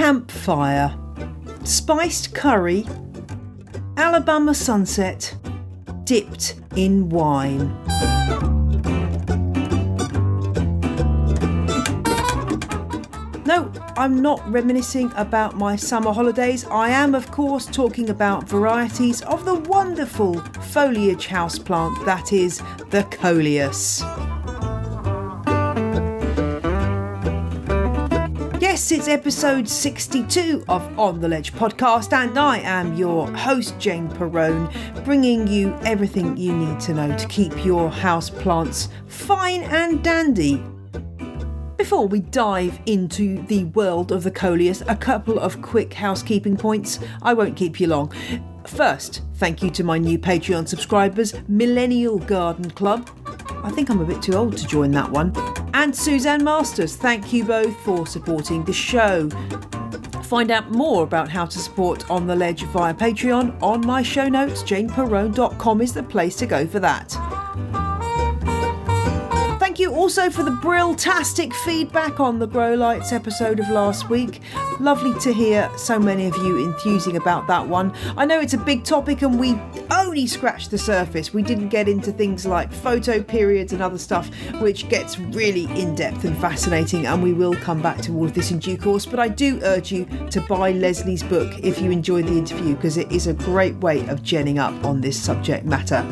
Campfire, spiced curry, Alabama sunset, dipped in wine. No, I'm not reminiscing about my summer holidays. I am, of course, talking about varieties of the wonderful foliage houseplant that is the Coleus. Yes, it's episode 62 of On the Ledge podcast, and I am your host, Jane Perrone, bringing you everything you need to know to keep your house plants fine and dandy. Before we dive into the world of the Coleus, a couple of quick housekeeping points. I won't keep you long. First, thank you to my new Patreon subscribers, Millennial Garden Club. I think I'm a bit too old to join that one. And Suzanne Masters, thank you both for supporting the show. Find out more about how to support On The Ledge via Patreon on my show notes. janeperrone.com is the place to go for that. Thank you also for the brill-tastic feedback on the Grow Lights episode of last week. Lovely to hear so many of you enthusing about that one. I know it's a big topic and we only scratched the surface. We didn't get into things like photo periods and other stuff, which gets really in-depth and fascinating, and we will come back to all of this in due course. But I do urge you to buy Leslie's book if you enjoyed the interview, because it is a great way of genning up on this subject matter.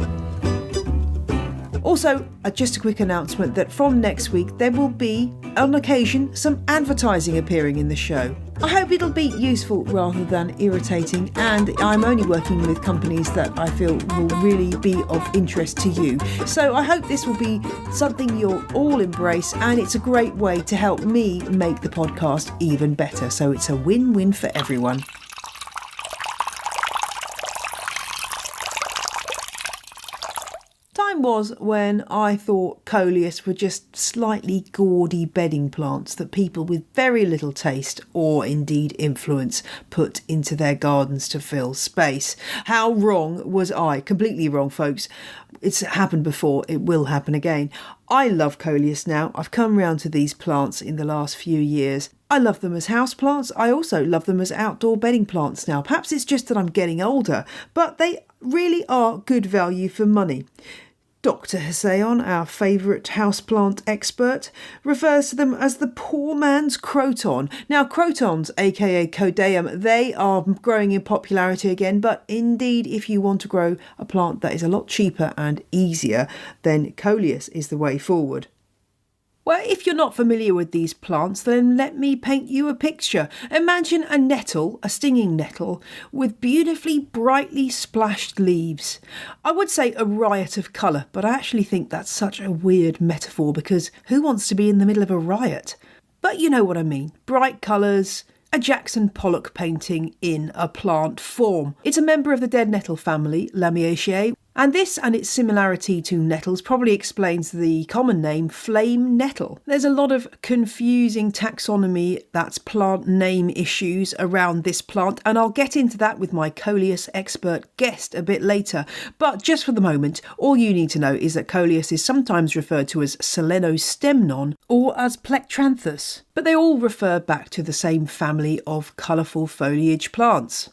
Also, just a quick announcement that from next week there will be, on occasion, some advertising appearing in the show. I hope it'll be useful rather than irritating, and I'm only working with companies that I feel will really be of interest to you. So I hope this will be something you'll all embrace, and it's a great way to help me make the podcast even better. So it's a win-win for everyone. Was when I thought Coleus were just slightly gaudy bedding plants that people with very little taste or indeed influence put into their gardens to fill space. How wrong was I? Completely wrong, folks. It's happened before, it will happen again. I love Coleus now. I've come round to these plants in the last few years. I love them as houseplants. I also love them as outdoor bedding plants now. Perhaps it's just that I'm getting older, but they really are good value for money. Dr. Hessayon, our favourite houseplant expert, refers to them as the poor man's Croton. Now, Crotons, aka Codeum, they are growing in popularity again, but indeed, if you want to grow a plant that is a lot cheaper and easier, then Coleus is the way forward. Well, if you're not familiar with these plants, then let me paint you a picture. Imagine a nettle, a stinging nettle, with beautifully brightly splashed leaves. I would say a riot of colour, but I actually think that's such a weird metaphor, because who wants to be in the middle of a riot? But you know what I mean. Bright colours, a Jackson Pollock painting in a plant form. It's a member of the dead nettle family, Lamiaceae, and this and its similarity to nettles probably explains the common name flame nettle. There's a lot of confusing taxonomy, that's plant name issues around this plant, and I'll get into that with my Coleus expert guest a bit later. But just for the moment, all you need to know is that Coleus is sometimes referred to as Selenostemnon or as Plectranthus, but they all refer back to the same family of colourful foliage plants.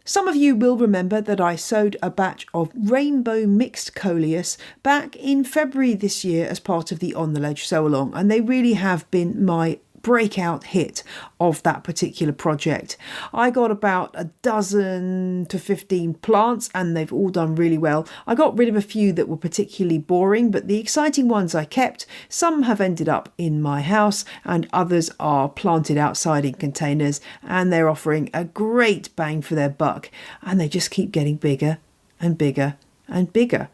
Some of you will remember that I sowed a batch of Rainbow Mix Coleus back in February this year as part of the On The Ledge sowalong, and they really have been my breakout hit of that particular project. I got about a dozen to 15 plants and they've all done really well. I got rid of a few that were particularly boring, but the exciting ones I kept. Some have ended up in my house and others are planted outside in containers, and they're offering a great bang for their buck, and they just keep getting bigger and bigger and bigger.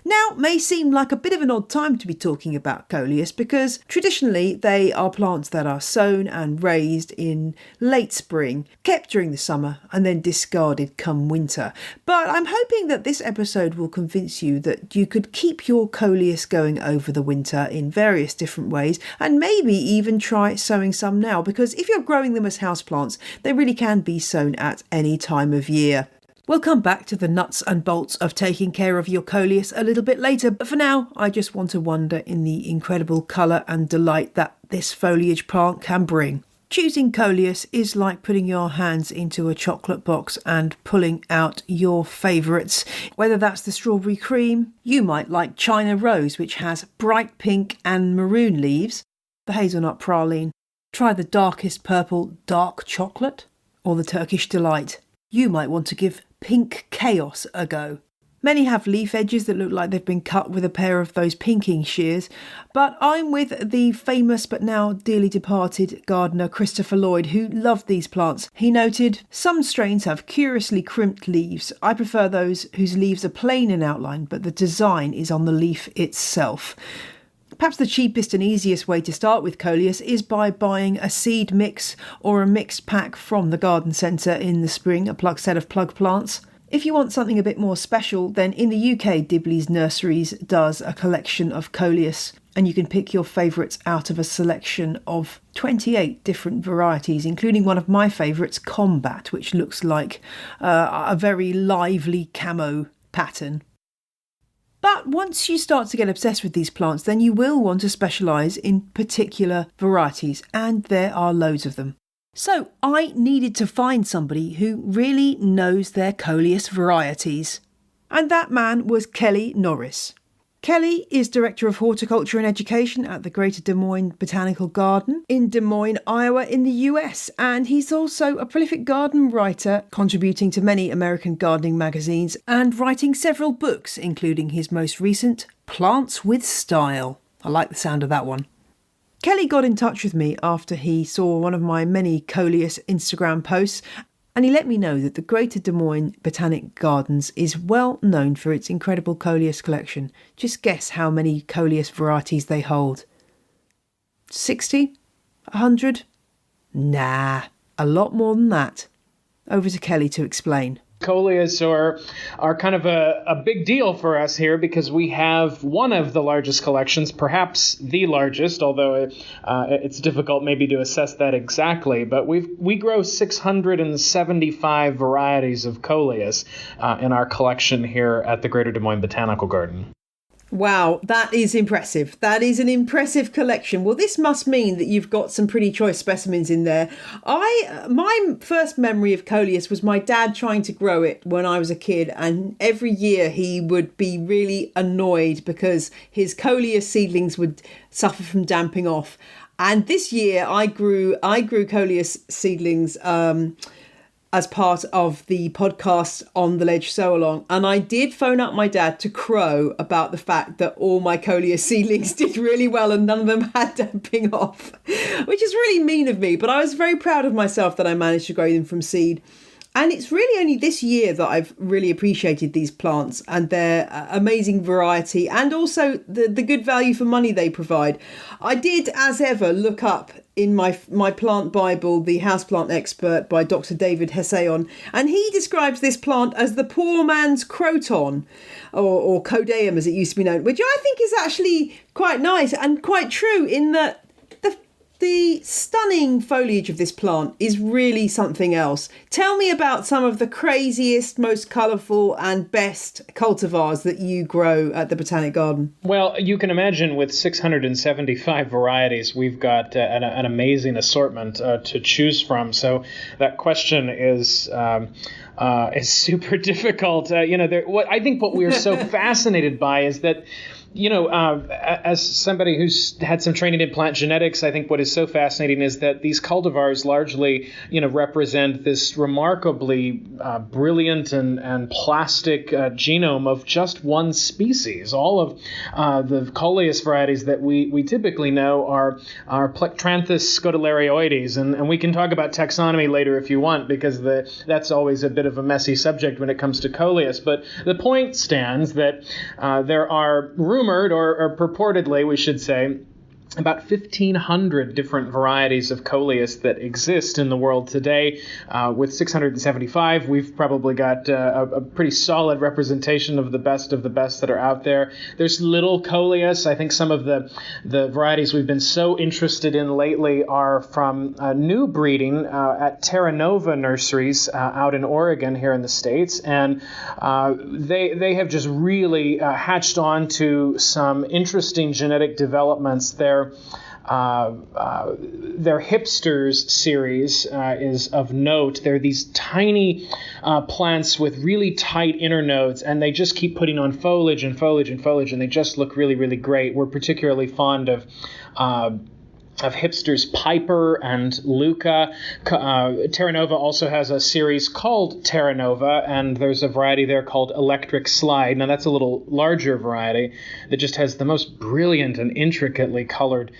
Now may seem like a bit of an odd time to be talking about Coleus, because traditionally they are plants that are sown and raised in late spring, kept during the summer and then discarded come winter. But I'm hoping that this episode will convince you that you could keep your Coleus going over the winter in various different ways, and maybe even try sowing some now, because if you're growing them as houseplants, they really can be sown at any time of year. We'll come back to the nuts and bolts of taking care of your Coleus a little bit later, but for now I just want to wonder in the incredible colour and delight that this foliage plant can bring. Choosing Coleus is like putting your hands into a chocolate box and pulling out your favourites. Whether that's the strawberry cream, you might like China Rose, which has bright pink and maroon leaves, the hazelnut praline. Try the darkest purple dark chocolate, or the Turkish Delight. You might want to give Pink Chaos a go. Many have leaf edges that look like they've been cut with a pair of those pinking shears, but I'm with the famous but now dearly departed gardener Christopher Lloyd, who loved these plants. He noted, "Some strains have curiously crimped leaves. I prefer those whose leaves are plain in outline, but the design is on the leaf itself." Perhaps the cheapest and easiest way to start with Coleus is by buying a seed mix or a mixed pack from the garden centre in the spring, a set of plug plants. If you want something a bit more special, then in the UK, Dibley's Nurseries does a collection of Coleus, and you can pick your favourites out of a selection of 28 different varieties, including one of my favourites, Combat, which looks like a very lively camo pattern. But once you start to get obsessed with these plants, then you will want to specialise in particular varieties, and there are loads of them. So I needed to find somebody who really knows their Coleus varieties. And that man was Kelly Norris. Kelly is Director of Horticulture and Education at the Greater Des Moines Botanical Garden in Des Moines, Iowa in the US. And he's also a prolific garden writer, contributing to many American gardening magazines and writing several books, including his most recent, Plants with Style. I like the sound of that one. Kelly got in touch with me after he saw one of my many Coleus Instagram posts, and he let me know that the Greater Des Moines Botanic Gardens is well known for its incredible Coleus collection. Just guess how many Coleus varieties they hold. 60? 100? Nah, a lot more than that. Over to Kelly to explain. Coleus are kind of a big deal for us here because we have one of the largest collections, perhaps the largest, although it's difficult maybe to assess that exactly. But we grow 675 varieties of Coleus in our collection here at the Greater Des Moines Botanical Garden. Wow, that is impressive. That is an impressive collection. Well, this must mean that you've got some pretty choice specimens in there. My first memory of Coleus was my dad trying to grow it when I was a kid, and every year he would be really annoyed because his Coleus seedlings would suffer from damping off. And this year I grew Coleus seedlings as part of the podcast On the Ledge Sowalong, and I did phone up my dad to crow about the fact that all my Coleus seedlings did really well and none of them had damping off, which is really mean of me, but I was very proud of myself that I managed to grow them from seed. And it's really only this year that I've really appreciated these plants and their amazing variety and also the good value for money they provide. I did, as ever, look up in my plant Bible, The Houseplant Expert by Dr. David Hessayon, and he describes this plant as the poor man's Croton, or Codeum as it used to be known, which I think is actually quite nice and quite true in that the stunning foliage of this plant is really something else. Tell me about some of the craziest, most colourful and best cultivars that you grow at the Botanic Garden. Well, you can imagine with 675 varieties, we've got an amazing assortment to choose from. So that question is super difficult. I think what we are so fascinated by is that, as somebody who's had some training in plant genetics, I think what is so fascinating is that these cultivars largely, represent this remarkably brilliant and plastic genome of just one species. All of the Coleus varieties that we typically know are Plectranthus scotilarioides, and we can talk about taxonomy later if you want, because that's always a bit of a messy subject when it comes to Coleus. But the point stands that there are rumored, or purportedly, we should say, about 1,500 different varieties of Coleus that exist in the world today. With 675, we've probably got a pretty solid representation of the best that are out there. There's little Coleus. I think some of the varieties we've been so interested in lately are from new breeding at Terra Nova Nurseries out in Oregon here in the States. And they have just really hatched on to some interesting genetic developments there. their hipsters series is of note. They're these tiny plants with really tight inner nodes, and they just keep putting on foliage and foliage and foliage, and they just look really, really great. We're particularly fond of hipsters Piper and Luca. Terra Nova also has a series called Terra Nova, and there's a variety there called Electric Slide. Now, that's a little larger variety that just has the most brilliant and intricately colored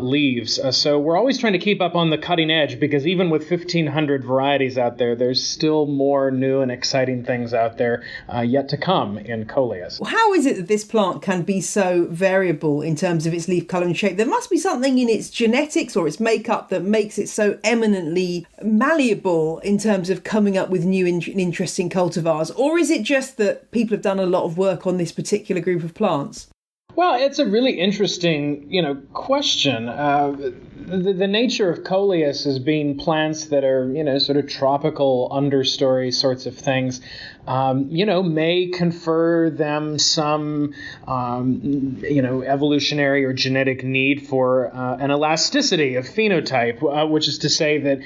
leaves. So we're always trying to keep up on the cutting edge, because even with 1,500 varieties out there, there's still more new and exciting things out there yet to come in Coleus. How is it that this plant can be so variable in terms of its leaf colour and shape? There must be something in its genetics or its makeup that makes it so eminently malleable in terms of coming up with new and interesting cultivars? Or is it just that people have done a lot of work on this particular group of plants? Well, it's a really interesting, question. The nature of Coleus as being plants that are, sort of tropical understory sorts of things, may confer them some, evolutionary or genetic need for an elasticity of phenotype, which is to say that,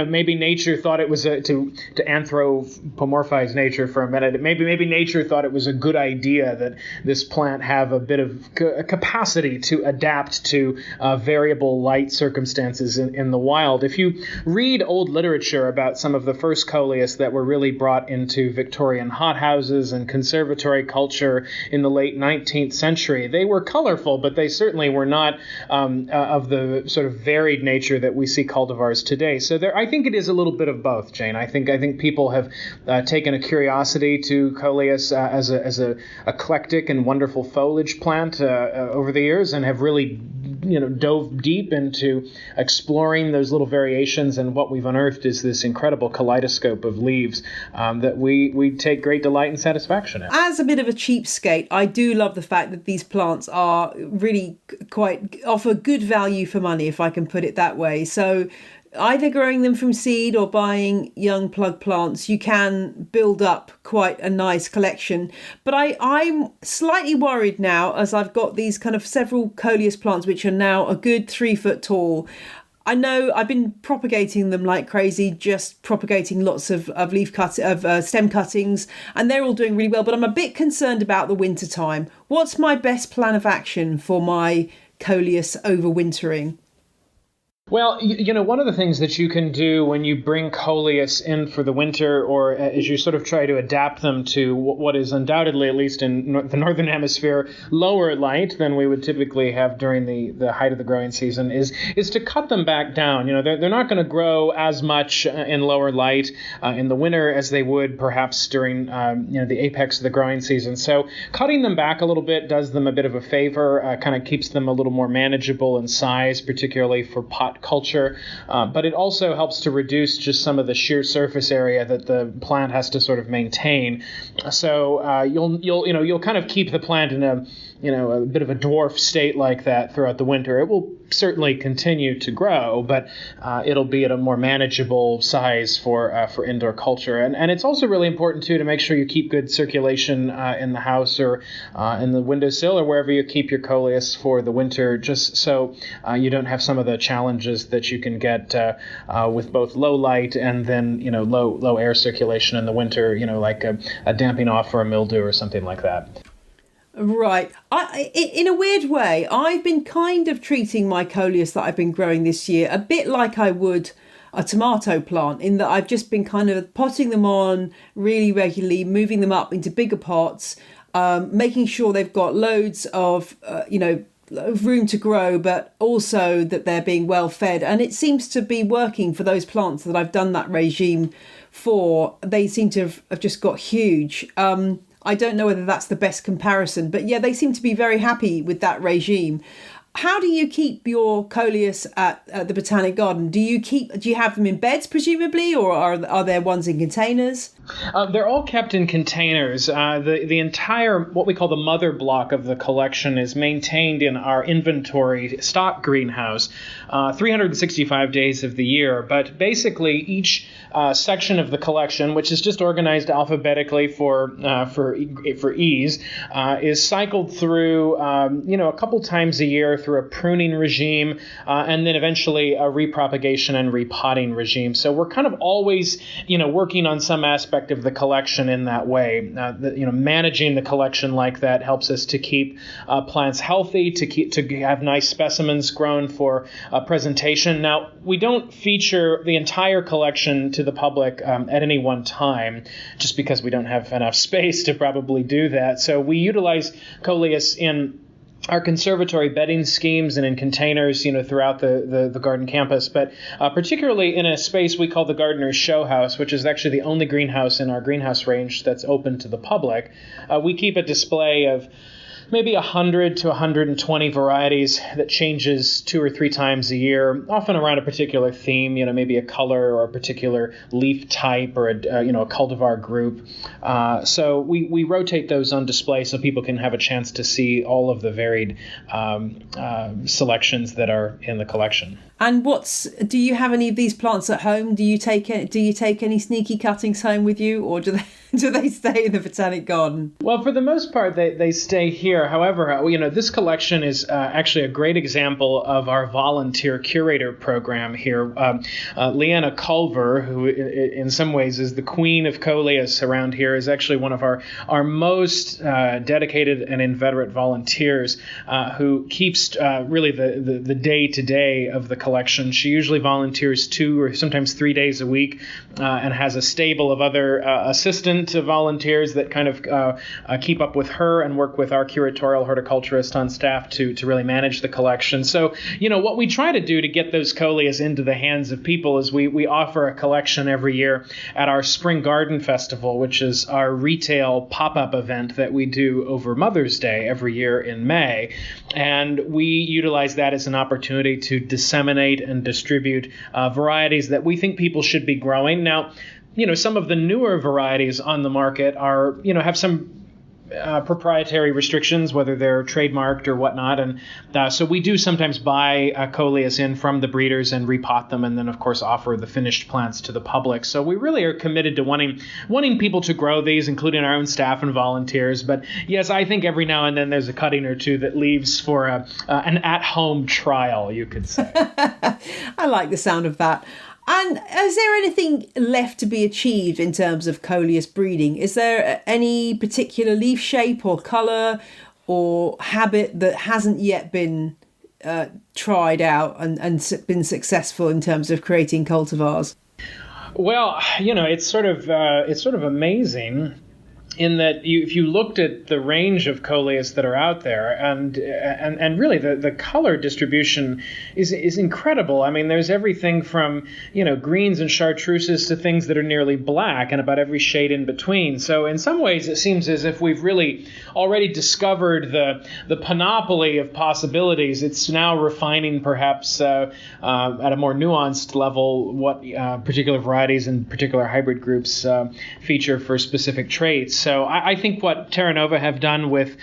maybe nature thought it was to anthropomorphize nature for a minute. Maybe nature thought it was a good idea that this plant have a bit of capacity to adapt to variable light circumstances in the wild. If you read old literature about some of the first Coleus that were really brought into Victorian hothouses and conservatory culture in the late 19th century, they were colorful, but they certainly were not of the sort of varied nature that we see cultivars today. So I think it is a little bit of both, Jane. I think people have taken a curiosity to Coleus as a eclectic and wonderful foliage plant over the years, and have really dove deep into exploring those little variations, and what we've unearthed is this incredible kaleidoscope of leaves that we take great delight and satisfaction in. As a bit of a cheapskate, I do love the fact that these plants are really offer good value for money, if I can put it that way. So either growing them from seed or buying young plug plants, you can build up quite a nice collection. But I'm slightly worried now, as I've got these kind of several Coleus plants which are now a good 3 foot tall. I know I've been propagating them like crazy, just propagating lots of stem cuttings, and they're all doing really well. But I'm a bit concerned about the winter time. What's my best plan of action for my Coleus overwintering? Well, one of the things that you can do when you bring Coleus in for the winter, or as you sort of try to adapt them to what is undoubtedly, at least in the Northern Hemisphere, lower light than we would typically have during the height of the growing season, is to cut them back down. They're not going to grow as much in lower light in the winter as they would perhaps during, the apex of the growing season. So cutting them back a little bit does them a bit of a favor, kind of keeps them a little more manageable in size, particularly for pot culture, but it also helps to reduce just some of the sheer surface area that the plant has to sort of maintain. So you'll kind of keep the plant in a bit of a dwarf state like that throughout the winter. It will certainly continue to grow, but it'll be at a more manageable size for indoor culture. And it's also really important too to make sure you keep good circulation in the house or in the windowsill or wherever you keep your Coleus for the winter, just so you don't have some of the challenges that you can get with both low light and then low air circulation in the winter, like a damping off or a mildew or something like that. Right. In a weird way, I've been kind of treating my Coleus that I've been growing this year a bit like I would a tomato plant, in that I've just been kind of potting them on really regularly, moving them up into bigger pots, making sure they've got loads of, room to grow, but also that they're being well fed. And it seems to be working for those plants that I've done that regime for. They seem to have just got huge. I don't know whether that's the best comparison, but yeah, they seem to be very happy with that regime. How do you keep your Coleus at the Botanic Garden? Do you have them in beds, presumably, or are there ones in containers? They're all kept in containers. The entire, what we call the mother block of the collection, is maintained in our inventory stock greenhouse 365 days of the year. But basically, each section of the collection, which is just organized alphabetically for ease, is cycled through a couple times a year through a pruning regime, and then eventually a repropagation and repotting regime. So we're kind of always, working on some aspect of the collection in that way. Managing the collection like that helps us to keep plants healthy, to have nice specimens grown for presentation. Now, we don't feature the entire collection to the public at any one time, just because we don't have enough space to probably do that. So we utilize Coleus in our conservatory bedding schemes and in containers, throughout the garden campus, but particularly in a space we call the Gardener's Show House, which is actually the only greenhouse in our greenhouse range that's open to the public. We keep a display of maybe 100 to 120 varieties that changes 2 or 3 times a year, often around a particular theme, maybe a color or a particular leaf type or a cultivar group. So we rotate those on display so people can have a chance to see all of the varied selections that are in the collection. And do you have any of these plants at home? Do you take any sneaky cuttings home with you, or do they stay in the botanic garden? Well, for the most part, they stay here. However, this collection is actually a great example of our volunteer curator program here. Leanna Culver, who in some ways is the queen of Coleus around here, is actually one of our most dedicated and inveterate volunteers who keeps really the day-to-day of the collection. She usually volunteers 2 or sometimes 3 days a week and has a stable of other assistant volunteers that kind of keep up with her and work with our curatorial horticulturist on staff to really manage the collection. So, what we try to do to get those Coleus into the hands of people is we offer a collection every year at our Spring Garden Festival, which is our retail pop-up event that we do over Mother's Day every year in May. And we utilize that as an opportunity to disseminate and distribute varieties that we think people should be growing. Now, some of the newer varieties on the market are, have some proprietary restrictions, whether they're trademarked or whatnot. And so we do sometimes buy Coleus in from the breeders and repot them, and then, of course, offer the finished plants to the public. So we really are committed to wanting people to grow these, including our own staff and volunteers. But yes, I think every now and then there's a cutting or two that leaves for an at-home trial, you could say. I like the sound of that. And is there anything left to be achieved in terms of Coleus breeding? Is there any particular leaf shape or colour or habit that hasn't yet been tried out and been successful in terms of creating cultivars? Well, it's sort of amazing in that if you looked at the range of Coleus that are out there, and really the color distribution is incredible. I mean, there's everything from greens and chartreuses to things that are nearly black, and about every shade in between. So in some ways, it seems as if we've really already discovered the panoply of possibilities. It's now refining, perhaps at a more nuanced level, what particular varieties and particular hybrid groups feature for specific traits. So I think what Terra Nova have done with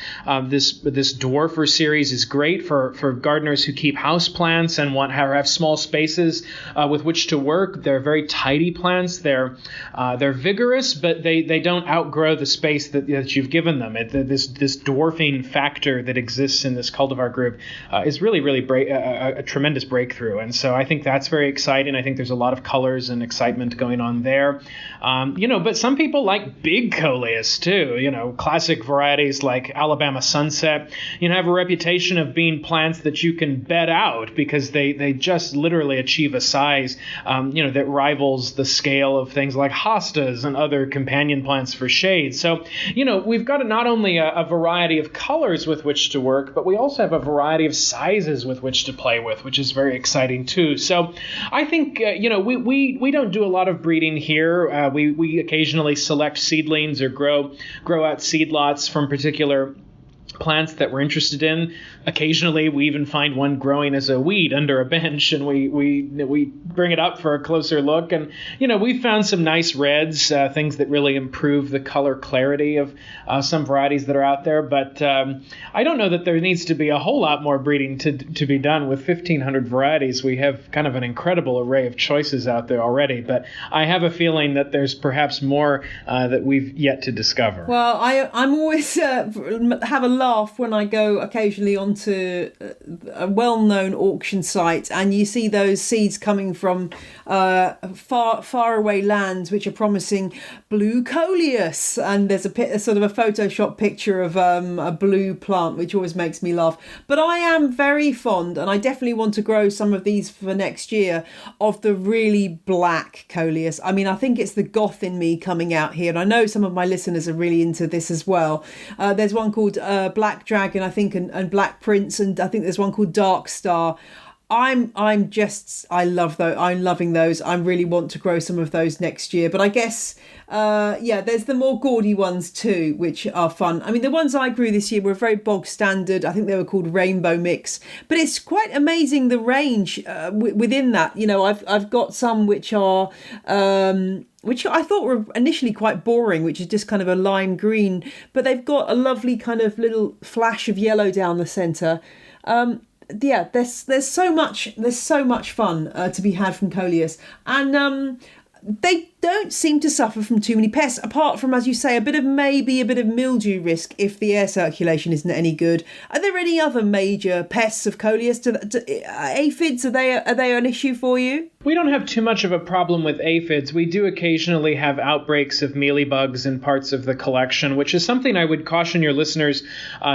this dwarfer series is great for gardeners who keep house plants and have small spaces with which to work. They're very tidy plants. They're vigorous, but they don't outgrow the space that you've given them. This dwarfing factor that exists in this cultivar group is really a tremendous breakthrough. And so I think that's very exciting. I think there's a lot of colors and excitement going on there. But some people like big Coleus too. Classic varieties like Alabama Sunset, have a reputation of being plants that you can bed out because they just literally achieve a size, that rivals the scale of things like hostas and other companion plants for shade. So, we've got not only a variety of colors with which to work, but we also have a variety of sizes with which to play with, which is very exciting too. So I think, we don't do a lot of breeding here. We occasionally select seedlings or grow out seed lots from particular plants that we're interested in. Occasionally, we even find one growing as a weed under a bench, and we bring it up for a closer look. And we found some nice reds, things that really improve the color clarity of some varieties that are out there. But I don't know that there needs to be a whole lot more breeding to be done. With 1,500 varieties, we have kind of an incredible array of choices out there already. But I have a feeling that there's perhaps more that we've yet to discover. Well, I'm always have a love laugh when I go occasionally onto a well-known auction site and you see those seeds coming from far away lands which are promising blue coleus, and there's a sort of a Photoshop picture of a blue plant, which always makes me laugh. But I am very fond, and I definitely want to grow some of these for next year, of the really black coleus. I mean, I think it's the goth in me coming out here, and I know some of my listeners are really into this as well. There's one called Black Dragon, I think, and Black Prince, and I think there's one called Dark Star. I love those. I'm loving those. I really want to grow some of those next year. But I guess, there's the more gaudy ones too, which are fun. I mean, the ones I grew this year were very bog standard. I think they were called Rainbow Mix. But it's quite amazing the range within that. You know, I've got some which are which I thought were initially quite boring, which is just kind of a lime green, but they've got a lovely kind of little flash of yellow down the centre. There's so much fun to be had from coleus, and they don't seem to suffer from too many pests, apart from, as you say, a bit of mildew risk if the air circulation isn't any good. Are there any other major pests of coleus? Aphids, are they an issue for you? We don't have too much of a problem with aphids. We do occasionally have outbreaks of mealybugs in parts of the collection, which is something I would caution your listeners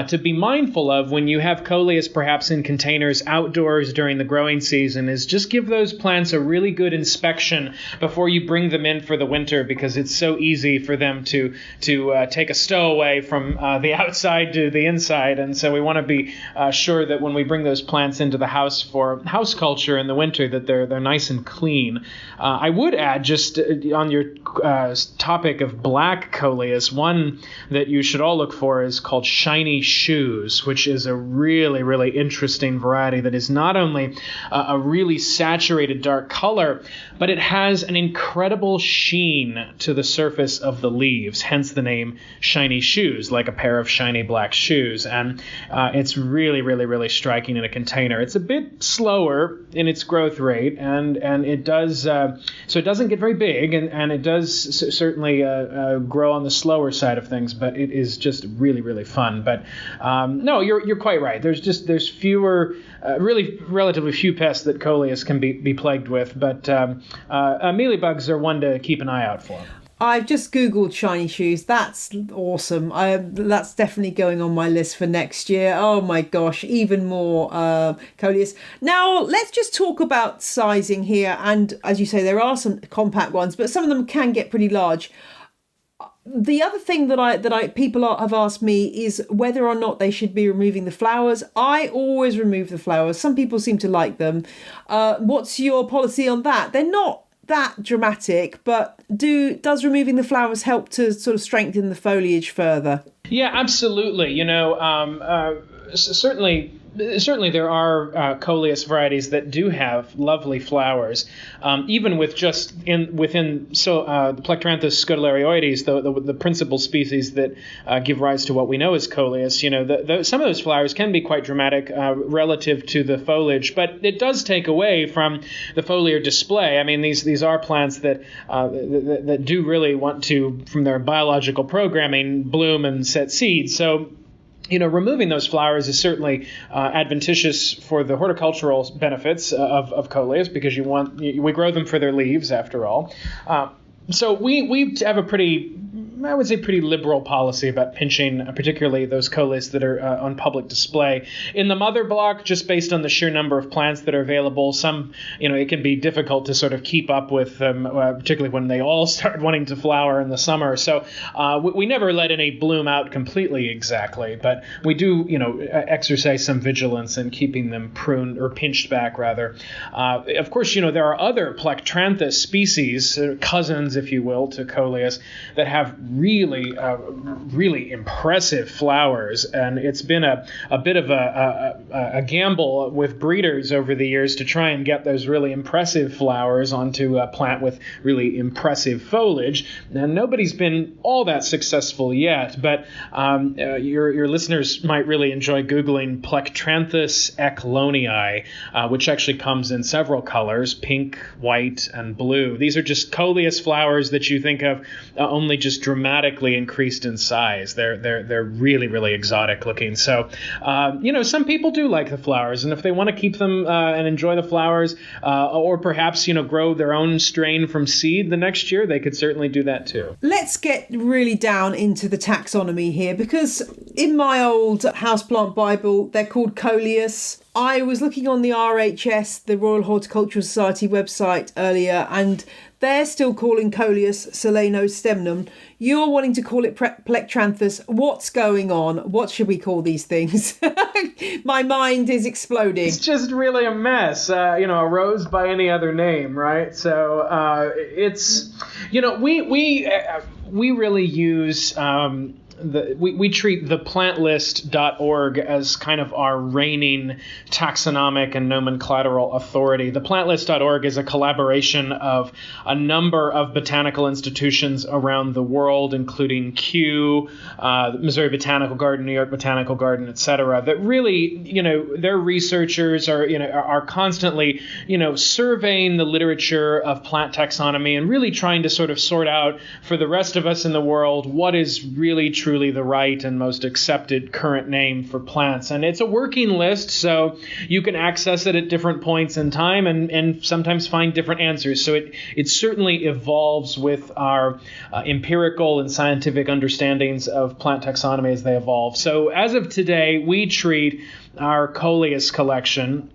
to be mindful of when you have coleus perhaps in containers outdoors during the growing season, is just give those plants a really good inspection before you bring them in for the winter, because it's so easy for them to take a stowaway from the outside to the inside. And so we want to be sure that when we bring those plants into the house for house culture in the winter, that they're nice and clean. I would add, just on your topic of black coleus, one that you should all look for is called Shiny Shoes, which is a really, really interesting variety that is not only a really saturated dark color, but it has an incredible sheen to the surface of the leaves, hence the name Shiny Shoes, like a pair of shiny black shoes. And it's really, really, really striking in a container. It's a bit slower in its growth rate, and it does so it doesn't get very big, and it does certainly grow on the slower side of things, but it is just really, really fun. But no, you're quite right. There's fewer, really relatively few pests that coleus can be plagued with, but mealybugs are one to keep an eye out for. I've just Googled Shiny Shoes. That's awesome. That's definitely going on my list for next year. Oh my gosh, even more coleus. Now, let's just talk about sizing here. And as you say, there are some compact ones, but some of them can get pretty large. The other thing that people have asked me is whether or not they should be removing the flowers. I always remove the flowers. Some people seem to like them. What's your policy on that? They're not that dramatic, but does removing the flowers help to sort of strengthen the foliage further? Yeah, absolutely. You know, certainly there are coleus varieties that do have lovely flowers, even with just within the Plectranthus scotilarioides, the principal species that give rise to what we know as coleus. You know, some of those flowers can be quite dramatic relative to the foliage, but it does take away from the foliar display. I mean, these are plants that do really want to, from their biological programming, bloom and set seeds. So, you know, removing those flowers is certainly adventitious for the horticultural benefits of coleus, because we grow them for their leaves, after all. So we have a pretty liberal policy about pinching, particularly those coleus that are on public display. In the mother block, just based on the sheer number of plants that are available, it can be difficult to sort of keep up with them, particularly when they all start wanting to flower in the summer. So we never let any bloom out completely exactly, but we do, exercise some vigilance in keeping them pruned or pinched back, rather. Of course, there are other Plectranthus species, cousins, if you will, to coleus, that have really, really impressive flowers, and it's been a bit of a gamble with breeders over the years to try and get those really impressive flowers onto a plant with really impressive foliage. And nobody's been all that successful yet, but your listeners might really enjoy Googling Plectranthus eclonii, which actually comes in several colors, pink, white, and blue. These are just coleus flowers that you think of only just dramatically dramatically increased in size. They're really, really exotic looking. So, some people do like the flowers, and if they want to keep them and enjoy the flowers, or perhaps, grow their own strain from seed the next year, they could certainly do that too. Let's get really down into the taxonomy here, because in my old houseplant Bible, they're called Coleus. I was looking on the RHS, the Royal Horticultural Society website earlier, and they're still calling Coleus Solano-stemnum. You're wanting to call it Plectranthus. What's going on? What should we call these things? My mind is exploding. It's just really a mess. A rose by any other name, right? So it's, we really use. We treat the plantlist.org as kind of our reigning taxonomic and nomenclatural authority. The plantlist.org is a collaboration of a number of botanical institutions around the world, including Kew, the Missouri Botanical Garden, New York Botanical Garden, etc. That really, their researchers are constantly, surveying the literature of plant taxonomy and really trying to sort of sort out for the rest of us in the world what is really truly the right and most accepted current name for plants. And it's a working list, so you can access it at different points in time and sometimes find different answers. So it certainly evolves with our empirical and scientific understandings of plant taxonomy as they evolve. So as of today, we treat our Coleus collection,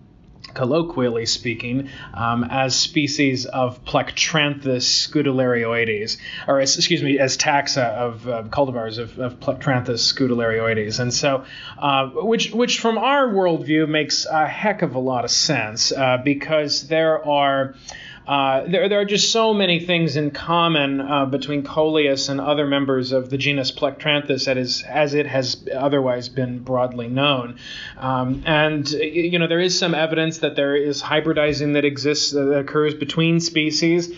colloquially speaking, as species of Plectranthus scutelarioides, or as taxa of cultivars of Plectranthus scutelarioides. And so, which from our worldview makes a heck of a lot of sense, because there are just so many things in common between Coleus and other members of the genus Plectranthus as it has otherwise been broadly known. There is some evidence that there is hybridizing that exists, that occurs between species,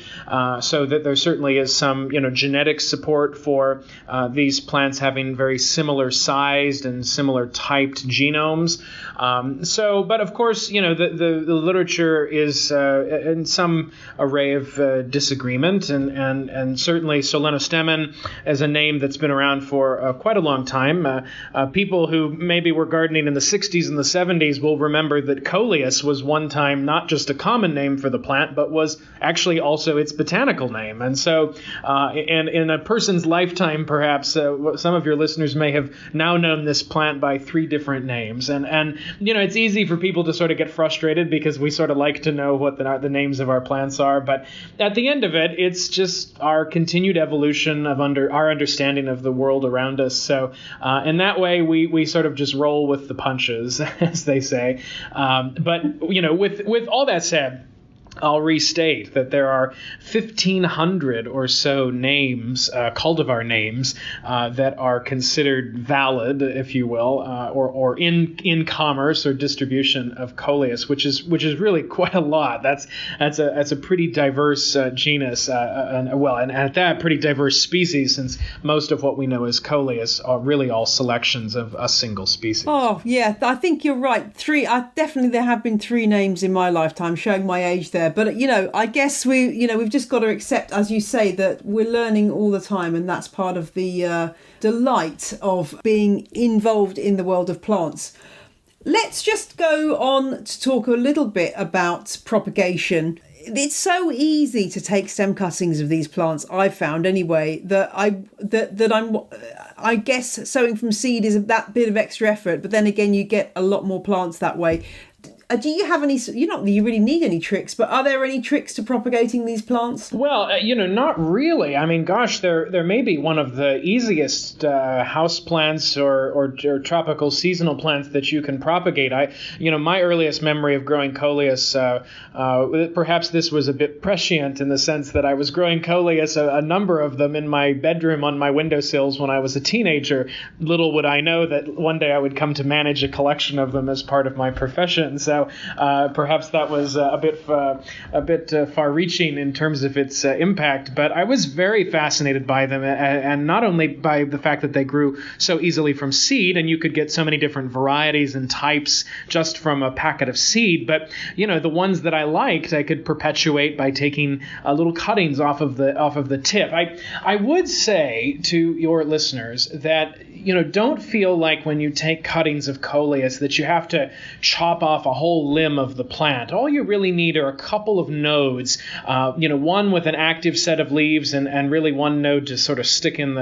so that there certainly is some, genetic support for these plants having very similar sized and similar typed genomes. But of course, the literature is in some array of disagreement, and certainly Solano-stemnum is a name that's been around for quite a long time. People who maybe were gardening in the 60s and the 70s will remember that Coleus was one time not just a common name for the plant, but was actually also its botanical name. And so in a person's lifetime, perhaps some of your listeners may have now known this plant by 3 different names. And it's easy for people to sort of get frustrated because we sort of like to know what the names of our plants are. But at the end of it, it's just our continued evolution of our understanding of the world around us. So in that way, we sort of just roll with the punches, as they say. But with all that said, I'll restate that there are 1,500 or so names, cultivar names, that are considered valid, if you will, or in commerce or distribution of Coleus, which is really quite a lot. That's a pretty diverse genus, and at that pretty diverse species, since most of what we know as Coleus are really all selections of a single species. Oh yeah, I think you're right. There have been 3 names in my lifetime, showing my age there. But I guess we've just got to accept, as you say, that we're learning all the time, and that's part of the delight of being involved in the world of plants. Let's just go on to talk a little bit about propagation. It's so easy to take stem cuttings of these plants, I've found anyway, that I guess sowing from seed is that bit of extra effort, but then again you get a lot more plants that way. Do you have any, not that you really need any tricks, but are there any tricks to propagating these plants? Well, not really. I mean, gosh, there may be one of the easiest house plants or tropical seasonal plants that you can propagate. My earliest memory of growing Coleus, perhaps this was a bit prescient in the sense that I was growing Coleus, a number of them in my bedroom on my windowsills when I was a teenager. Little would I know that one day I would come to manage a collection of them as part of my profession. So So perhaps that was a bit far-reaching in terms of its impact. But I was very fascinated by them, and not only by the fact that they grew so easily from seed, and you could get so many different varieties and types just from a packet of seed, but the ones that I liked, I could perpetuate by taking little cuttings off of the tip. I would say to your listeners that don't feel like when you take cuttings of Coleus that you have to chop off a whole limb of the plant. All you really need are a couple of nodes, one with an active set of leaves and really one node to sort of stick in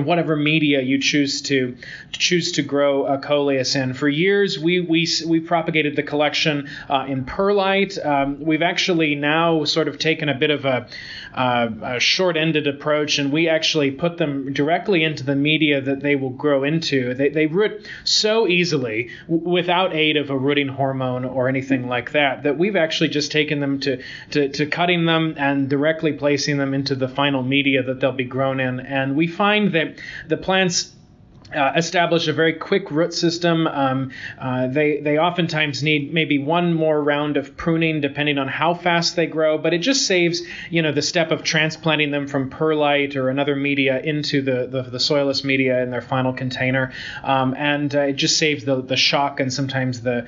whatever media you choose to grow a Coleus in. For years, we propagated the collection in perlite. We've actually now sort of taken a bit of a short-ended approach, and we actually put them directly into the media that they will grow into. They root so easily without aid of a rooting hormone or anything like that we've actually just taken them to cutting them and directly placing them into the final media that they'll be grown in. And we find that the plants establish a very quick root system. They oftentimes need maybe one more round of pruning depending on how fast they grow, but it just saves the step of transplanting them from perlite or another media into the soilless media in their final container, and it just saves the shock and sometimes the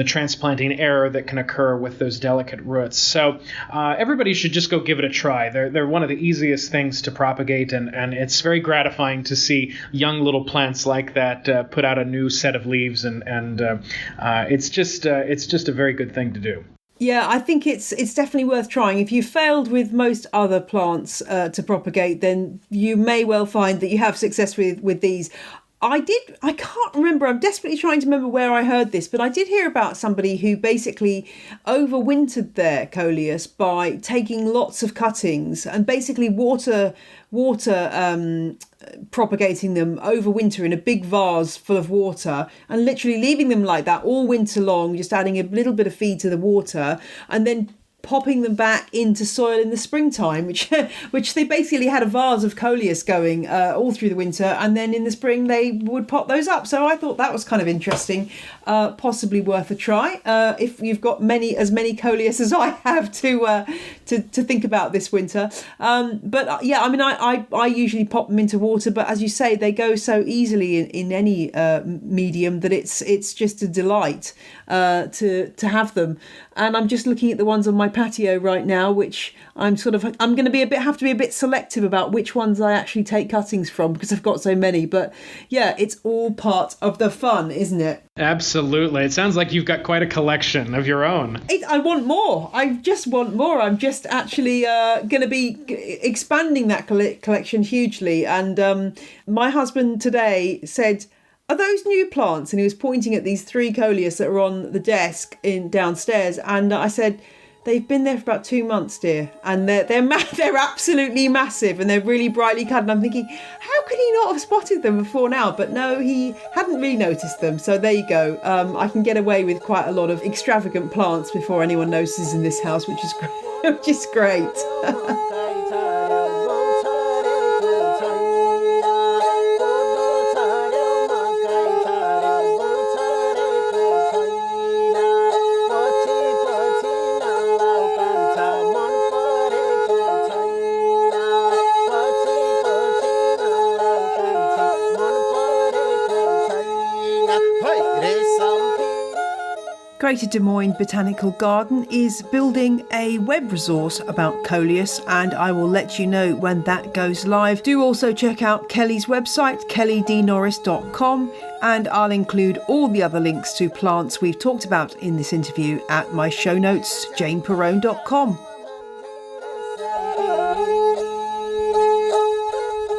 transplanting error that can occur with those delicate roots. So everybody should just go give it a try. They're one of the easiest things to propagate, and it's very gratifying to see young little plants like that put out a new set of leaves, and it's just a very good thing to do. Yeah, I think it's definitely worth trying. If you failed with most other plants to propagate, then you may well find that you have success with these. I can't remember, I'm desperately trying to remember where I heard this, but I did hear about somebody who basically overwintered their Coleus by taking lots of cuttings and basically water propagating them over winter in a big vase full of water and literally leaving them like that all winter long, just adding a little bit of feed to the water and then popping them back into soil in the springtime, which they basically had a vase of Coleus going all through the winter, and then in the spring they would pop those up. So I thought that was kind of interesting, possibly worth a try if you've got as many Coleus as I have to think about this winter. But yeah, I mean, I usually pop them into water, but as you say, they go so easily in any medium that it's just a delight to have them. And I'm just looking at the ones on my patio right now, which I'm going to have to be a bit selective about which ones I actually take cuttings from because I've got so many. But yeah, it's all part of the fun, isn't it? Absolutely. It sounds like you've got quite a collection of your own. I want more. I just want more. I'm just actually going to be expanding that collection hugely. And my husband today said, "Are those new plants?" And he was pointing at these 3 Coleus that are on the desk downstairs. And I said, "They've been there for about 2 months, dear, and they're absolutely massive, and they're really brightly coloured." And I'm thinking, how could he not have spotted them before now? But no, he hadn't really noticed them. So there you go. I can get away with quite a lot of extravagant plants before anyone notices in this house, which is great. Greater Des Moines Botanical Garden is building a web resource about Coleus, and I will let you know when that goes live. Do also check out Kelly's website, kellydnorris.com, and I'll include all the other links to plants we've talked about in this interview at my show notes, janeperrone.com.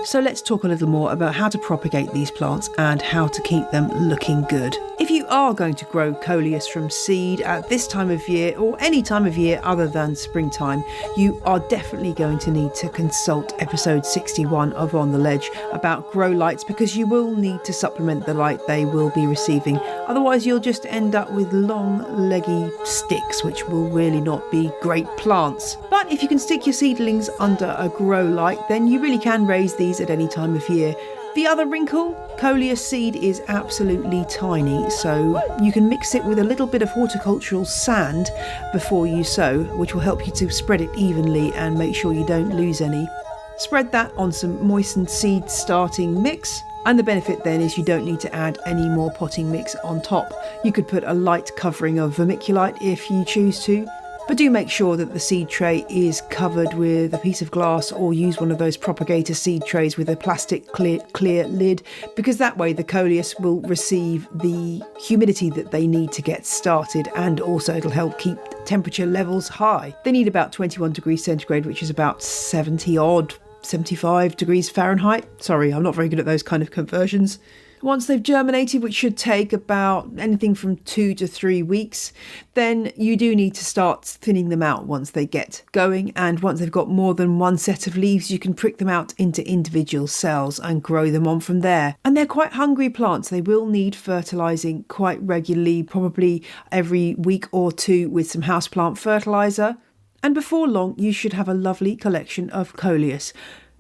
So let's talk a little more about how to propagate these plants and how to keep them looking good. If you are going to grow Coleus from seed at this time of year or any time of year other than springtime, you are definitely going to need to consult episode 61 of On the Ledge about grow lights, because you will need to supplement the light they will be receiving. Otherwise you'll just end up with long leggy sticks, which will really not be great plants. But if you can stick your seedlings under a grow light, then you really can raise these at any time of year. The other wrinkle, Coleus seed is absolutely tiny, so you can mix it with a little bit of horticultural sand before you sow, which will help you to spread it evenly and make sure you don't lose any. Spread that on some moistened seed starting mix, and the benefit then is you don't need to add any more potting mix on top. You could put a light covering of vermiculite if you choose to, but do make sure that the seed tray is covered with a piece of glass, or use one of those propagator seed trays with a plastic clear lid, because that way the Coleus will receive the humidity that they need to get started, and also it'll help keep temperature levels high. They need about 21 degrees centigrade, which is about 75 degrees Fahrenheit. Sorry, I'm not very good at those kind of conversions. Once they've germinated, which should take about anything from 2 to 3 weeks, then you do need to start thinning them out once they get going. And once they've got more than one set of leaves, you can prick them out into individual cells and grow them on from there. And they're quite hungry plants. They will need fertilising quite regularly, probably every week or two with some houseplant fertiliser. And before long, you should have a lovely collection of Coleus.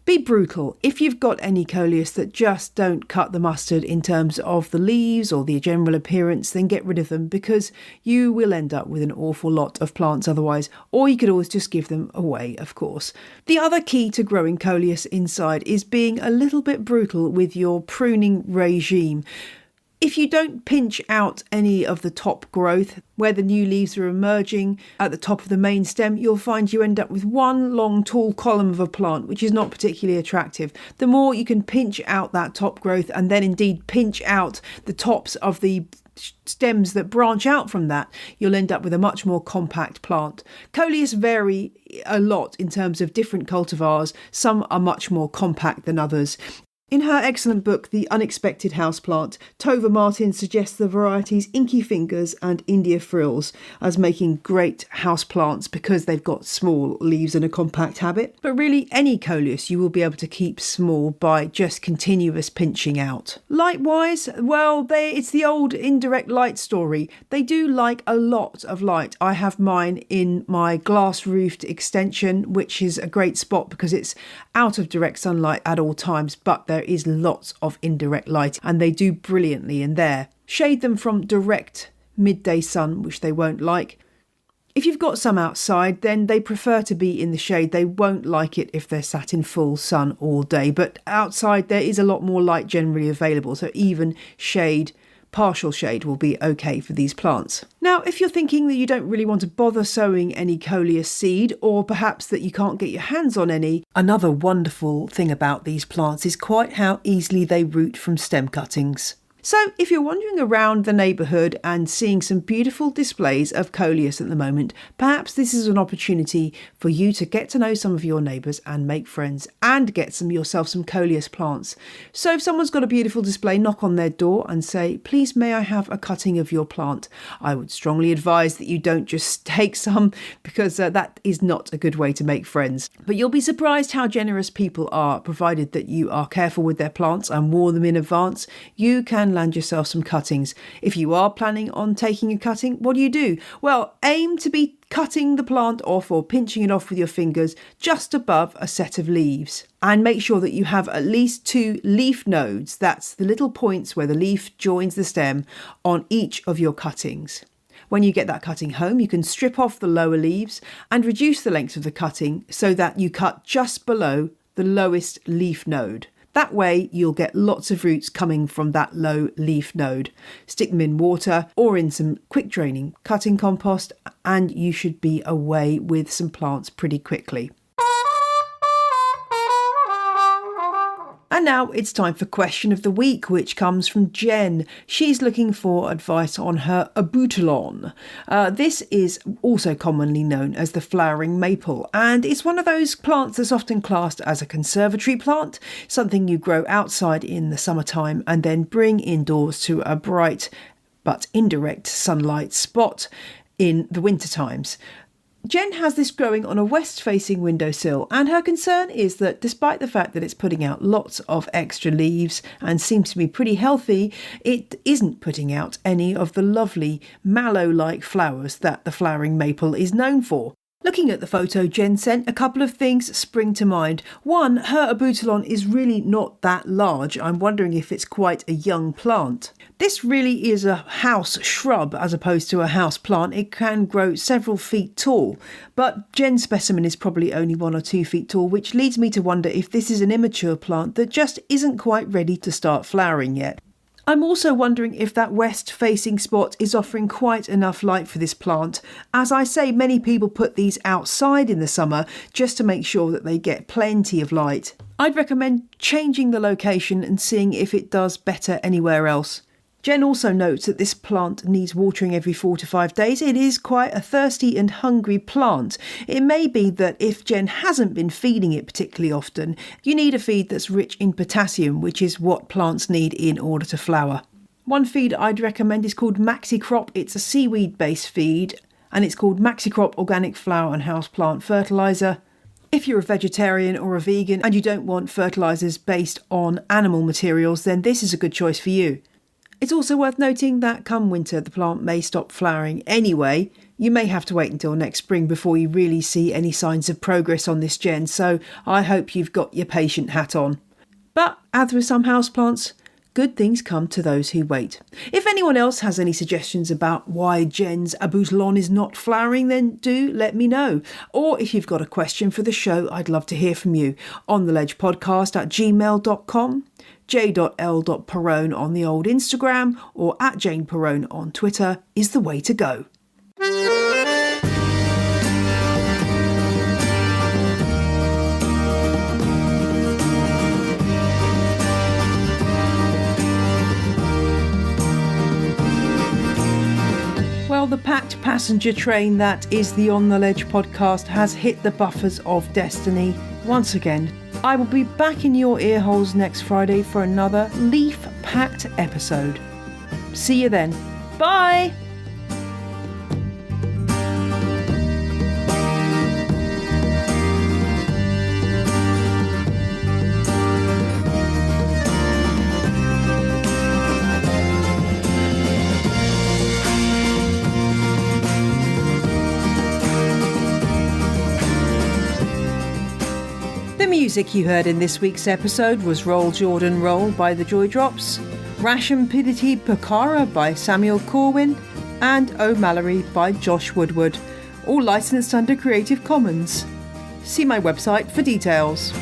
Be brutal. If you've got any Coleus that just don't cut the mustard in terms of the leaves or the general appearance, then get rid of them, because you will end up with an awful lot of plants otherwise, or you could always just give them away, of course. The other key to growing Coleus inside is being a little bit brutal with your pruning regime. If you don't pinch out any of the top growth where the new leaves are emerging at the top of the main stem, you'll find you end up with one long tall column of a plant, which is not particularly attractive. The more you can pinch out that top growth, and then indeed pinch out the tops of the stems that branch out from that, you'll end up with a much more compact plant. Coleus vary a lot in terms of different cultivars. Some are much more compact than others. In her excellent book, The Unexpected Houseplant, Tova Martin suggests the varieties Inky Fingers and India Frills as making great houseplants because they've got small leaves and a compact habit. But really, any Coleus you will be able to keep small by just continuous pinching out. Light-wise, well, it's the old indirect light story. They do like a lot of light. I have mine in my glass-roofed extension, which is a great spot because it's out of direct sunlight at all times, but there is lots of indirect light and they do brilliantly in there. Shade them from direct midday sun, which they won't like. If you've got some outside, then they prefer to be in the shade. They won't like it if they're sat in full sun all day, but outside there is a lot more light generally available, so even shade, partial shade, will be okay for these plants. Now, if you're thinking that you don't really want to bother sowing any Coleus seed, or perhaps that you can't get your hands on any, another wonderful thing about these plants is quite how easily they root from stem cuttings. So if you're wandering around the neighbourhood and seeing some beautiful displays of Coleus at the moment, perhaps this is an opportunity for you to get to know some of your neighbours and make friends and get yourself some Coleus plants. So if someone's got a beautiful display, knock on their door and say, please may I have a cutting of your plant? I would strongly advise that you don't just take some, because that is not a good way to make friends. But you'll be surprised how generous people are, provided that you are careful with their plants and warn them in advance. You can land yourself some cuttings. If you are planning on taking a cutting, what do? Well, aim to be cutting the plant off or pinching it off with your fingers just above a set of leaves. And make sure that you have at least 2 leaf nodes, that's the little points where the leaf joins the stem, on each of your cuttings. When you get that cutting home, you can strip off the lower leaves and reduce the length of the cutting so that you cut just below the lowest leaf node. That way you'll get lots of roots coming from that low leaf node. Stick them in water or in some quick draining cutting compost, and you should be away with some plants pretty quickly. And now it's time for question of the week, which comes from Jen. She's looking for advice on her abutilon. This is also commonly known as the flowering maple, and it's one of those plants that's often classed as a conservatory plant, something you grow outside in the summertime and then bring indoors to a bright but indirect sunlight spot in the winter times. Jen has this growing on a west-facing windowsill, and her concern is that despite the fact that it's putting out lots of extra leaves and seems to be pretty healthy, it isn't putting out any of the lovely mallow-like flowers that the flowering maple is known for. Looking at the photo Jen sent, a couple of things spring to mind. One, her abutilon is really not that large. I'm wondering if it's quite a young plant. This really is a house shrub as opposed to a house plant. It can grow several feet tall, but Jen's specimen is probably only 1 or 2 feet tall, which leads me to wonder if this is an immature plant that just isn't quite ready to start flowering yet. I'm also wondering if that west-facing spot is offering quite enough light for this plant. As I say, many people put these outside in the summer just to make sure that they get plenty of light. I'd recommend changing the location and seeing if it does better anywhere else. Jen also notes that this plant needs watering every 4 to 5 days. It is quite a thirsty and hungry plant. It may be that if Jen hasn't been feeding it particularly often, you need a feed that's rich in potassium, which is what plants need in order to flower. One feed I'd recommend is called Maxicrop. It's a seaweed-based feed, and it's called Maxicrop Organic Flower and Houseplant Fertiliser. If you're a vegetarian or a vegan and you don't want fertilisers based on animal materials, then this is a good choice for you. It's also worth noting that come winter the plant may stop flowering anyway. You may have to wait until next spring before you really see any signs of progress on this Jen, so I hope you've got your patient hat on. But as with some houseplants, good things come to those who wait. If anyone else has any suggestions about why Jen's abutilon is not flowering, then do let me know. Or if you've got a question for the show, I'd love to hear from you. ontheledgepodcast@gmail.com, j.l.perrone on the old Instagram, or @JanePerrone on Twitter is the way to go. Well, the packed passenger train that is the On the Ledge podcast has hit the buffers of destiny once again. I will be back in your ear holes next Friday for another leaf-packed episode. See you then. Bye! The music you heard in this week's episode was Roll Jordan Roll by the Joy Drops, Ration Pidity Pucara by Samuel Corwin, and O'Mallory by Josh Woodward, all licensed under Creative Commons. See my website for details.